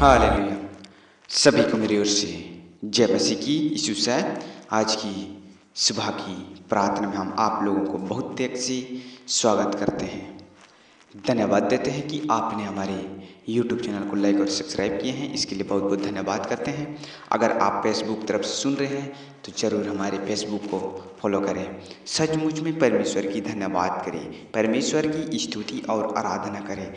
Hallelujah. सभी को मेरी ओर से जय मसीह की। यीशु से आज की सुबह की प्रार्थना में हम आप लोगों को बहुत त्याग से स्वागत करते हैं। धन्यवाद देते हैं कि आपने हमारे YouTube चैनल को लाइक और सब्सक्राइब किए हैं, इसके लिए बहुत बहुत धन्यवाद करते हैं। अगर आप फेसबुक तरफ से सुन रहे हैं तो ज़रूर हमारे फेसबुक को फॉलो करें। सचमुच में परमेश्वर की धन्यवाद करें, परमेश्वर की स्तुति और आराधना करें।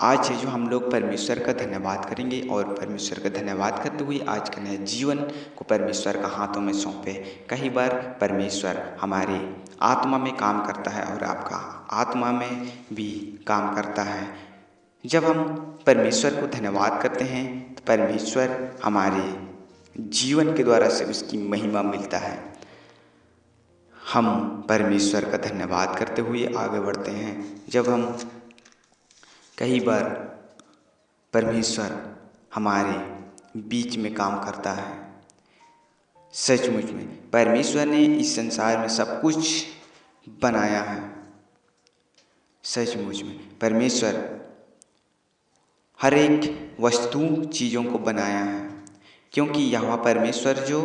आज है जो हम लोग परमेश्वर का धन्यवाद करेंगे और परमेश्वर का धन्यवाद करते हुए आज का नए जीवन को परमेश्वर का हाथों में सौंपे। कई बार परमेश्वर हमारे आत्मा में काम करता है और आपका आत्मा में भी काम करता है। जब हम परमेश्वर को धन्यवाद करते हैं तो परमेश्वर हमारे जीवन के द्वारा से उसकी महिमा मिलता है। हम परमेश्वर का धन्यवाद करते हुए आगे बढ़ते हैं। जब हम कई बार परमेश्वर हमारे बीच में काम करता है। सचमुच में परमेश्वर ने इस संसार में सब कुछ बनाया है। सचमुच में परमेश्वर हर एक वस्तु चीज़ों को बनाया है, क्योंकि यहोवा परमेश्वर जो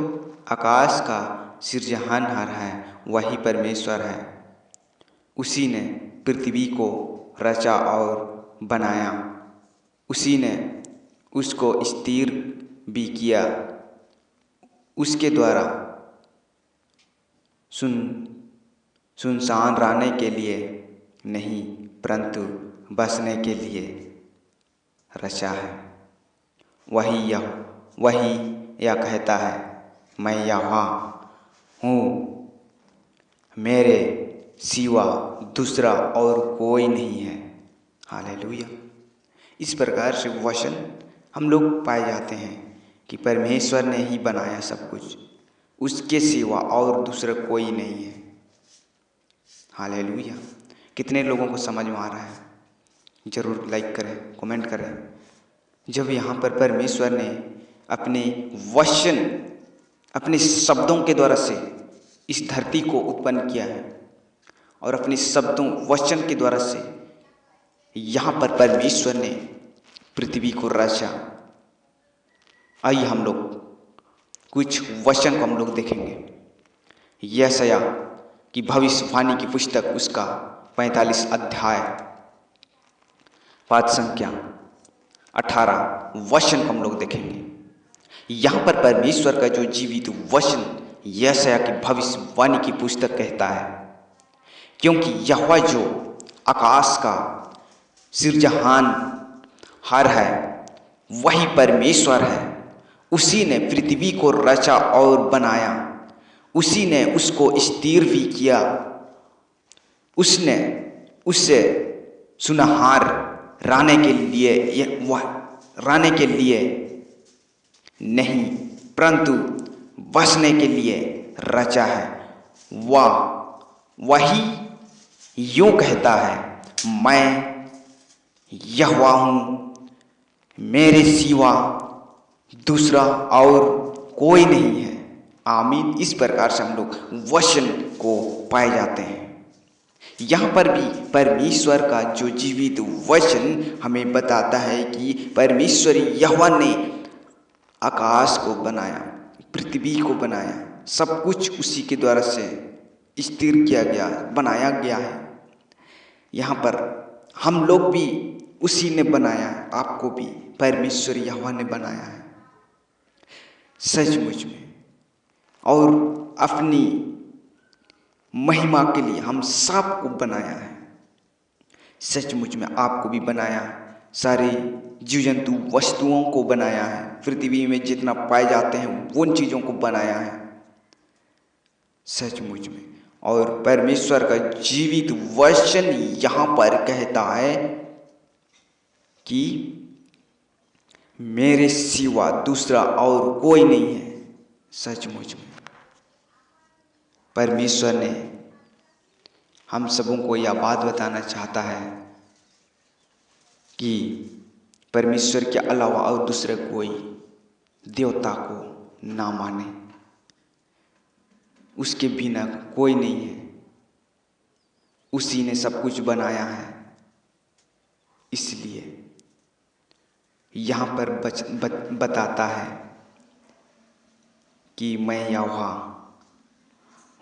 आकाश का सृजनहार है वही परमेश्वर है। उसी ने पृथ्वी को रचा और बनाया, उसी ने उसको स्थिर भी किया। उसके द्वारा सुनसान रहने के लिए नहीं परंतु बसने के लिए रचा है। वही यह कहता है, मैं यहोवा हूँ, मेरे सिवा दूसरा और कोई नहीं है। हालेलुया। इस प्रकार से वचन हम लोग पाए जाते हैं कि परमेश्वर ने ही बनाया सब कुछ, उसके सिवा और दूसरा कोई नहीं है। हालेलुया। कितने लोगों को समझ में आ रहा है? ज़रूर लाइक करें, कमेंट करें। जब यहाँ पर परमेश्वर ने अपने वचन, अपने शब्दों के द्वारा से इस धरती को उत्पन्न किया है और अपने शब्दों वचन के द्वारा से यहाँ पर परमेश्वर ने पृथ्वी को रचा। आइए हम लोग कुछ वचन को हम लोग देखेंगे। यशायाह की भविष्यवाणी की पुस्तक उसका 45 अध्याय पाठ संख्या 18 वचन को हम लोग देखेंगे। यहाँ पर परमेश्वर का जो जीवित वचन यशायाह की भविष्यवाणी की पुस्तक कहता है, क्योंकि यहोवा जो आकाश का सृजनहार है वही परमेश्वर है। उसी ने पृथ्वी को रचा और बनाया, उसी ने उसको स्थिर भी किया। उसने उससे सुनहार रहने के लिए नहीं परंतु बसने के लिए रचा है। वही यूं कहता है, मैं यहोवा हूँ, मेरे सिवा दूसरा और कोई नहीं है। आमीन। इस प्रकार से हम लोग वचन को पाए जाते हैं। यहाँ पर भी परमेश्वर का जो जीवित वचन हमें बताता है कि परमेश्वर यहोवा ने आकाश को बनाया, पृथ्वी को बनाया, सब कुछ उसी के द्वारा से स्थिर किया गया, बनाया गया है। यहाँ पर हम लोग भी उसी ने बनाया है, आपको भी परमेश्वर यहोवा ने बनाया है सचमुच में, और अपनी महिमा के लिए हम सबको बनाया है। सचमुच में आपको भी बनाया है, सारे जीव जंतु वस्तुओं को बनाया है, पृथ्वी में जितना पाए जाते हैं उन चीज़ों को बनाया है सचमुच में। और परमेश्वर का जीवित वचन यहाँ पर कहता है कि मेरे सिवा दूसरा और कोई नहीं है। सचमुच में परमेश्वर ने हम सबों को यह बात बताना चाहता है कि परमेश्वर के अलावा और दूसरे कोई देवता को ना माने, उसके बिना कोई नहीं है। उसी ने सब कुछ बनाया है, इसलिए यहाँ पर बताता है कि मैं यहोवा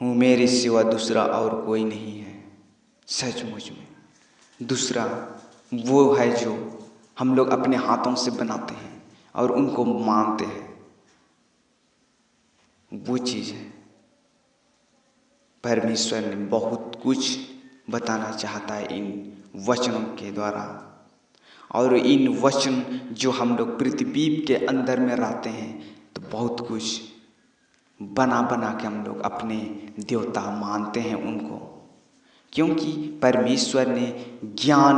हूँ, मेरे सिवा दूसरा और कोई नहीं है। सचमुच में दूसरा वो है जो हम लोग अपने हाथों से बनाते हैं और उनको मानते हैं, वो चीज़ है। परमेश्वर ने बहुत कुछ बताना चाहता है इन वचनों के द्वारा, और इन वचन जो हम लोग पृथ्वी के अंदर में रहते हैं तो बहुत कुछ बना बना के हम लोग अपने देवता मानते हैं उनको, क्योंकि परमेश्वर ने ज्ञान,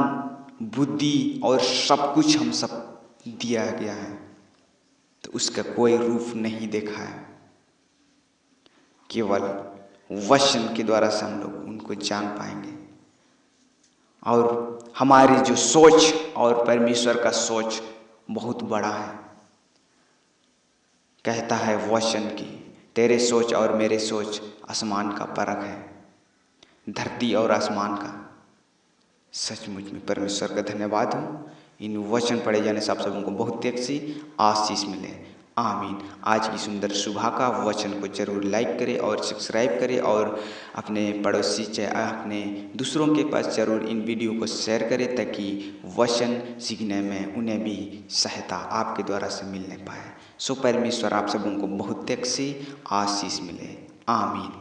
बुद्धि और सब कुछ हम सब दिया गया है, तो उसका कोई रूप नहीं देखा है। केवल वचन के द्वारा से हम लोग उनको जान पाएंगे। और हमारी जो सोच और परमेश्वर का सोच बहुत बड़ा है। कहता है वचन की, तेरे सोच और मेरे सोच आसमान का फर्क है, धरती और आसमान का। सचमुच में परमेश्वर का धन्यवाद हो। इन वचन पढ़े जाने से आप सबों को बहुत तेज सी आशीष मिले। आमीन। आज की सुंदर सुबह का वचन को जरूर लाइक करें और सब्सक्राइब करें, और अपने पड़ोसी चाहे अपने दूसरों के पास जरूर इन वीडियो को शेयर करें, ताकि वचन सीखने में उन्हें भी सहायता आपके द्वारा से मिलने पाए। सो परमेश्वर आप सबों को बहुत तेज सी आशीष मिले। आमीन।